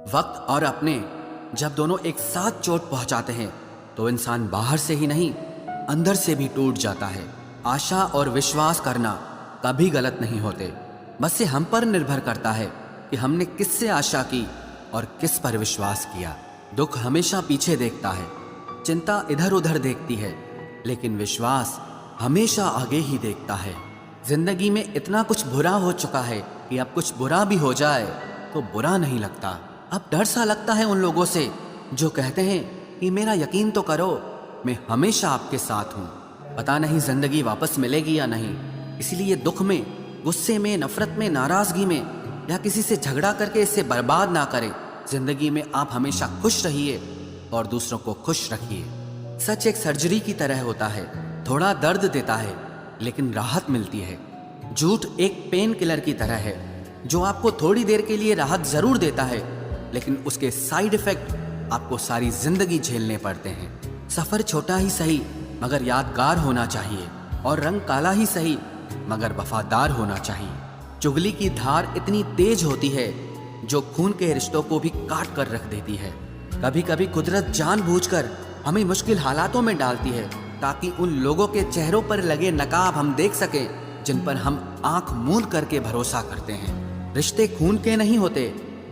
वक्त और अपने जब दोनों एक साथ चोट पहुंचाते हैं तो इंसान बाहर से ही नहीं अंदर से भी टूट जाता है। आशा और विश्वास करना कभी गलत नहीं होते, बस ये हम पर निर्भर करता है कि हमने किससे आशा की और किस पर विश्वास किया। दुख हमेशा पीछे देखता है, चिंता इधर उधर देखती है, लेकिन विश्वास हमेशा आगे ही देखता है। जिंदगी में इतना कुछ बुरा हो चुका है कि अब कुछ बुरा भी हो जाए तो बुरा नहीं लगता। अब डर सा लगता है उन लोगों से जो कहते हैं कि मेरा यकीन तो करो, मैं हमेशा आपके साथ हूँ। पता नहीं जिंदगी वापस मिलेगी या नहीं, इसलिए दुख में, गुस्से में, नफरत में, नाराजगी में या किसी से झगड़ा करके इसे बर्बाद ना करें। जिंदगी में आप हमेशा खुश रहिए और दूसरों को खुश रखिए। सच एक सर्जरी की तरह होता है, थोड़ा दर्द देता है लेकिन राहत मिलती है। झूठ एक पेन किलर की तरह है जो आपको थोड़ी देर के लिए राहत जरूर देता है, लेकिन उसके साइड इफेक्ट आपको सारी जिंदगी झेलने पड़ते हैं। सफर छोटा ही सही मगर यादगार होना चाहिए, और रंग काला ही सही मगर वफादार होना चाहिए। चुगली की धार इतनी तेज होती है जो खून के रिश्तों को भी काट कर रख देती है। कभी कभी कुदरत जानबूझकर हमें मुश्किल हालातों में डालती है ताकि उन लोगों के चेहरों पर लगे नकाब हम देख सकें जिन पर हम आंख मूंद करके भरोसा करते हैं। रिश्ते खून के नहीं होते,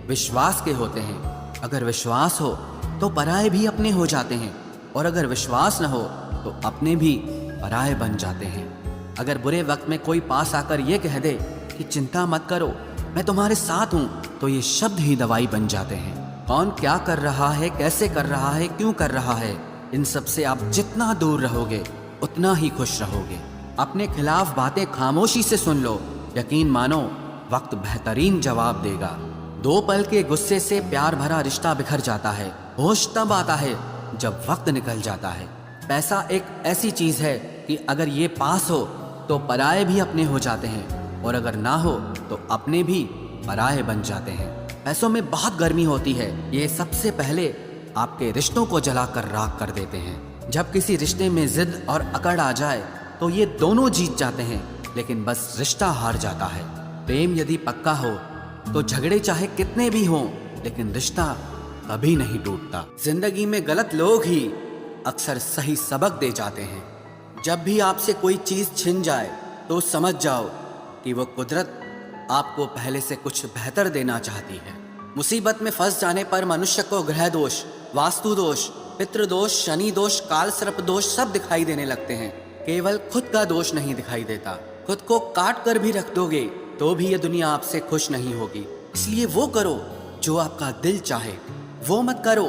विश्वास के होते हैं। अगर विश्वास हो तो पराये भी अपने हो जाते हैं, और अगर विश्वास न हो तो अपने भी पराये बन जाते हैं। अगर बुरे वक्त में कोई पास आकर ये कह दे कि चिंता मत करो, मैं तुम्हारे साथ हूं, तो ये शब्द ही दवाई बन जाते हैं। कौन क्या कर रहा है, कैसे कर रहा है, क्यों कर रहा है, इन सब से आप जितना दूर रहोगे उतना ही खुश रहोगे। अपने खिलाफ बातें खामोशी से सुन लो, यकीन मानो वक्त बेहतरीन जवाब देगा। दो पल के गुस्से से प्यार भरा रिश्ता बिखर जाता है। होश तब आता है जब वक्त निकल जाता है। पैसा एक ऐसी चीज है कि अगर ये पास हो तो पराये भी अपने हो जाते हैं, और अगर ना हो तो अपने भी पराये बन जाते हैं। पैसों में बहुत गर्मी होती है, ये सबसे पहले आपके रिश्तों को जलाकर राख कर देते हैं। जब किसी रिश्ते में जिद और अकड़ आ जाए तो ये दोनों जीत जाते हैं, लेकिन बस रिश्ता हार जाता है। प्रेम यदि पक्का हो तो झगड़े चाहे कितने भी हों, लेकिन रिश्ता कभी नहीं टूटता। जिंदगी में गलत लोग ही अक्सर सही सबक दे जाते हैं। जब भी आपसे कोई चीज छिन जाए तो समझ जाओ कि वो कुदरत आपको पहले से कुछ बेहतर देना चाहती है। मुसीबत में फंस जाने पर मनुष्य को ग्रह दोष, वास्तु दोष, पितृ दोष, शनि दोष, काल सर्प दोष सब दिखाई देने लगते हैं। केवल खुद का दोष नहीं दिखाई देता। खुद को काट कर भी रख दोगे तो भी ये दुनिया आपसे खुश नहीं होगी। इसलिए वो करो जो आपका दिल चाहे, वो मत करो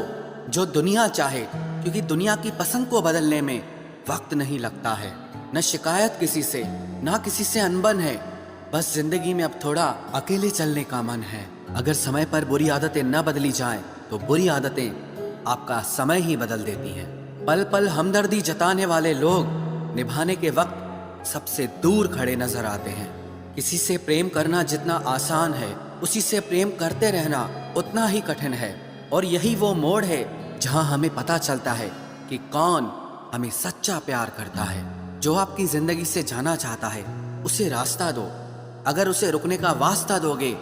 जो दुनिया चाहे, क्योंकि दुनिया की पसंद को बदलने में वक्त नहीं लगता है। न शिकायत किसी से, ना किसी से अनबन है, बस जिंदगी में अब थोड़ा अकेले चलने का मन है। अगर समय पर बुरी आदतें न बदली जाएं तो बुरी आदतें आपका समय ही बदल देती हैं। पल पल हमदर्दी जताने वाले लोग निभाने के वक्त सबसे दूर खड़े नजर आते हैं। किसी से प्रेम करना जितना आसान है, उसी से प्रेम करते रहना उतना ही कठिन है। और यही वो मोड़ है जहां हमें पता चलता है कि कौन हमें सच्चा प्यार करता है। जो आपकी जिंदगी से जाना चाहता है उसे रास्ता दो। अगर उसे रुकने का वास्ता दोगे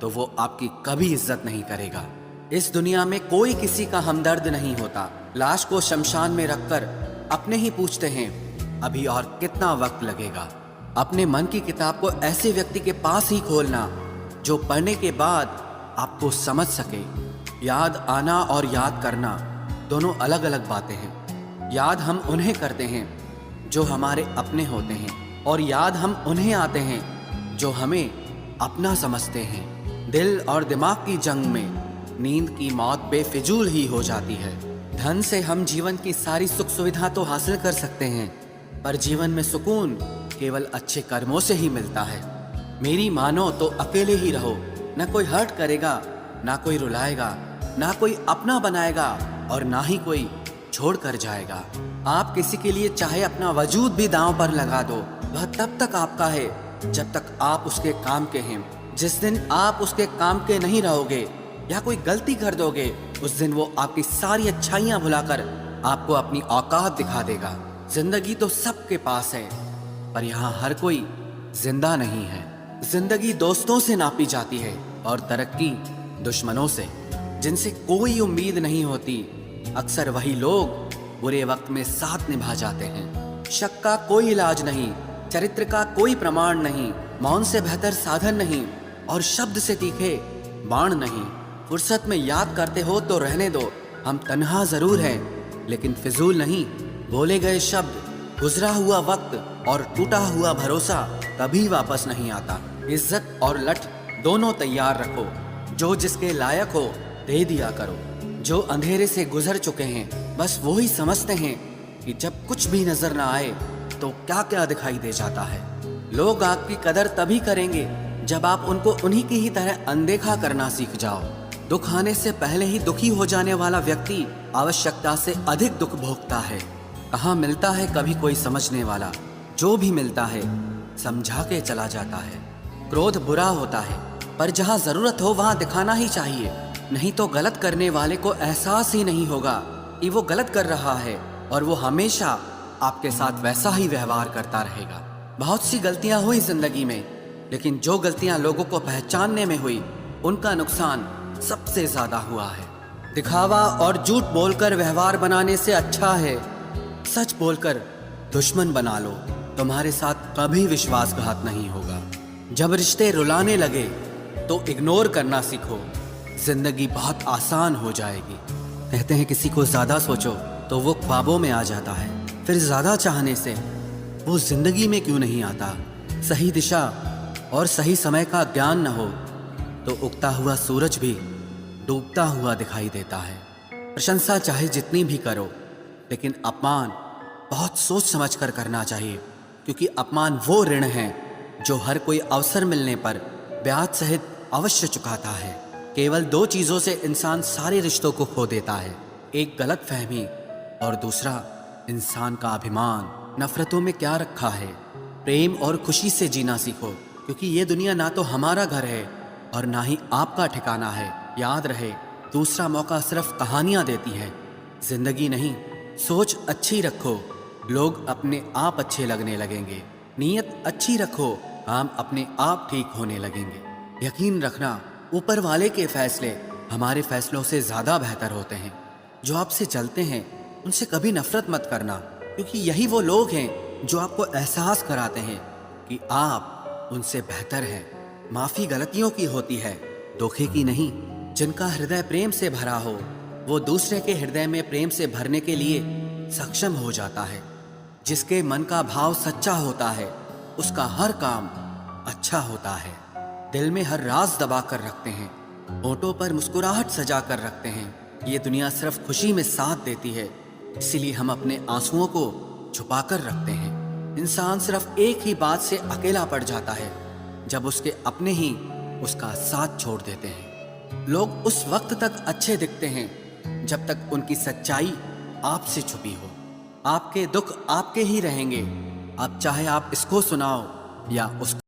तो वो आपकी कभी इज्जत नहीं करेगा। इस दुनिया में कोई किसी का हमदर्द नहीं होता। लाश को शमशान में रखकर अपने ही पूछते हैं अभी और कितना वक्त लगेगा। अपने मन की किताब को ऐसे व्यक्ति के पास ही खोलना जो पढ़ने के बाद आपको समझ सके। याद आना और याद करना दोनों अलग अलग बातें हैं। याद हम उन्हें करते हैं जो हमारे अपने होते हैं, और याद हम उन्हें आते हैं जो हमें अपना समझते हैं। दिल और दिमाग की जंग में नींद की मौत बेफिजूल ही हो जाती है। धन से हम जीवन की सारी सुख सुविधा तो हासिल कर सकते हैं, पर जीवन में सुकून केवल अच्छे कर्मों से ही मिलता है। मेरी मानो तो अकेले ही रहो, ना कोई हर्ट करेगा, ना कोई रुलाएगा, ना कोई अपना बनाएगा, और ना ही कोई छोड़ कर जाएगा। आप किसी के लिए चाहे अपना वजूद भी दांव पर लगा दो, वह तब तक आपका है जब तक आप उसके काम के हैं। जिस दिन आप उसके काम के नहीं रहोगे या कोई गलती कर दोगे, उस दिन वो आपकी सारी अच्छाइयां भुलाकर आपको औकात औकात दिखा देगा। जिंदगी तो सबके पास है, पर यहाँ हर कोई जिंदा नहीं है। जिंदगी दोस्तों से नापी जाती है और तरक्की दुश्मनों से। जिनसे कोई उम्मीद नहीं होती, अक्सर वही लोग बुरे वक्त में साथ निभा जाते हैं। शक का कोई इलाज नहीं, चरित्र का कोई प्रमाण नहीं, मौन से बेहतर साधन नहीं और शब्द से तीखे बाण नहीं। फुर्सत में याद करते हो तो रहने दो, हम तन्हा जरूर हैं लेकिन फिजूल नहीं। बोले गए शब्द, गुजरा हुआ वक्त और टूटा हुआ भरोसा कभी वापस नहीं आता। इज्जत और लठ दोनों तैयार रखो, जो जिसके लायक हो दे दिया करो। जो अंधेरे से गुजर चुके हैं बस वो ही समझते हैं कि जब कुछ भी नजर ना आए तो क्या क्या दिखाई दे जाता है। लोग आपकी कदर तभी करेंगे जब आप उनको उन्हीं की ही तरह अनदेखा करना सीख जाओ। दुख आने से पहले ही दुखी हो जाने वाला व्यक्ति आवश्यकता से अधिक दुख भोगता है। कहाँ मिलता है कभी कोई समझने वाला, जो भी मिलता है समझा के चला जाता है। क्रोध बुरा होता है पर जहाँ जरूरत हो वहाँ दिखाना ही चाहिए, नहीं तो गलत करने वाले को एहसास ही नहीं होगा कि वो गलत कर रहा है और वो हमेशा आपके साथ वैसा ही व्यवहार करता रहेगा। बहुत सी गलतियां हुई जिंदगी में, लेकिन जो गलतियां लोगों को पहचानने में हुई उनका नुकसान सबसे ज्यादा हुआ है। दिखावा और झूठ बोलकर व्यवहार बनाने से अच्छा है सच बोलकर दुश्मन बना लो, तुम्हारे साथ कभी विश्वासघात नहीं होगा। जब रिश्ते रुलाने लगे तो इग्नोर करना सीखो, जिंदगी बहुत आसान हो जाएगी। कहते हैं किसी को ज्यादा सोचो तो वो ख्वाबों में आ जाता है, फिर ज्यादा चाहने से वो जिंदगी में क्यों नहीं आता। सही दिशा और सही समय का ज्ञान न हो तो उगता हुआ सूरज भी डूबता हुआ दिखाई देता है। प्रशंसा चाहे जितनी भी करो, लेकिन अपमान बहुत सोच समझ कर करना चाहिए, क्योंकि अपमान वो ऋण है जो हर कोई अवसर मिलने पर ब्याज सहित अवश्य चुकाता है। केवल दो चीजों से इंसान सारे रिश्तों को खो देता है, एक गलत फहमी और दूसरा इंसान का अभिमान। नफरतों में क्या रखा है, प्रेम और खुशी से जीना सीखो, क्योंकि ये दुनिया ना तो हमारा घर है और ना ही आपका ठिकाना है। याद रहे, दूसरा मौका सिर्फ कहानियां देती है, जिंदगी नहीं। सोच अच्छी रखो, लोग अपने आप अच्छे लगने लगेंगे। नीयत अच्छी रखो, काम अपने आप ठीक होने लगेंगे। यकीन रखना, ऊपर वाले के फैसले हमारे फैसलों से ज्यादा बेहतर होते हैं। जो आपसे चलते हैं उनसे कभी नफरत मत करना, क्योंकि यही वो लोग हैं जो आपको एहसास कराते हैं कि आप उनसे बेहतर हैं। माफी गलतियों की होती है, धोखे की नहीं। जिनका हृदय प्रेम से भरा हो वो दूसरे के हृदय में प्रेम से भरने के लिए सक्षम हो जाता है। जिसके मन का भाव सच्चा होता है उसका हर काम अच्छा होता है। दिल में हर राज दबा कर रखते हैं, होठों पर मुस्कुराहट सजा कर रखते हैं। ये दुनिया सिर्फ खुशी में साथ देती है, इसीलिए हम अपने आंसुओं को छुपा कर रखते हैं। इंसान सिर्फ एक ही बात से अकेला पड़ जाता है, जब उसके अपने ही उसका साथ छोड़ देते हैं। लोग उस वक्त तक अच्छे दिखते हैं जब तक उनकी सच्चाई आपसे छुपी हो। आपके दुख आपके ही रहेंगे, अब चाहे आप इसको सुनाओ या उसको